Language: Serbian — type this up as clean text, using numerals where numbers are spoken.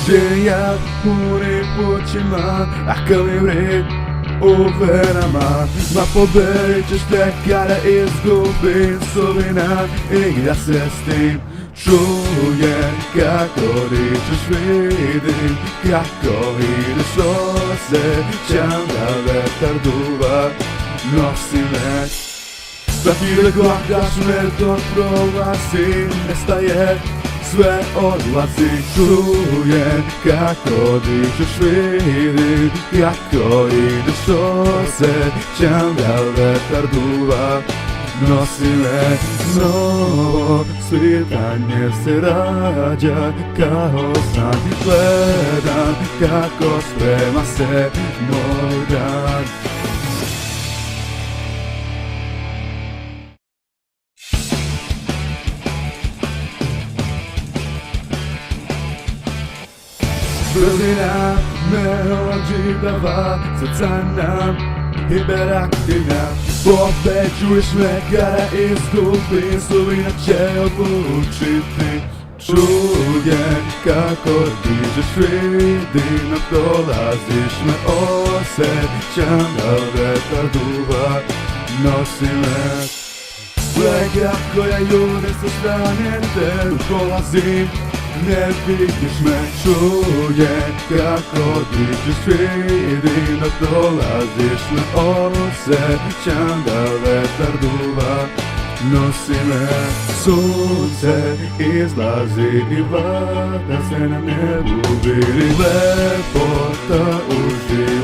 Želja puni plućima, a krvni vred u venama. Ma pobedit ćeš tek kada izgubim suvina i ja se s tim čujem. Kako dičeš vidim, kako ideš, osjećam da vetar duva, nosi me. Da ti da gladaš me dok prolazi, nestaje, sve odlazi. Čujem kako dičeš, vidim kako ideš, osjećam da vetar duva, nosi me. Novo svitanje se rađa kao san, gledam kako sprema se moj dan. Brzina me ođibava, srca nam hiperaktivna. Pobeđuješ me kada izgubim, suvina će odlučiti. Čujem kako dižeš, vidim, dolaziš me, osjećam da vetar duva, nosi me. Gle kako ja jurim sa strane te dolazim, ne vidiš me. Čujem kako dižeš, vidim, dolaziš me, osjećam da vetar duva, nosi me. Sunce izlazi i vlada se na nebu, vidi lepota uživa.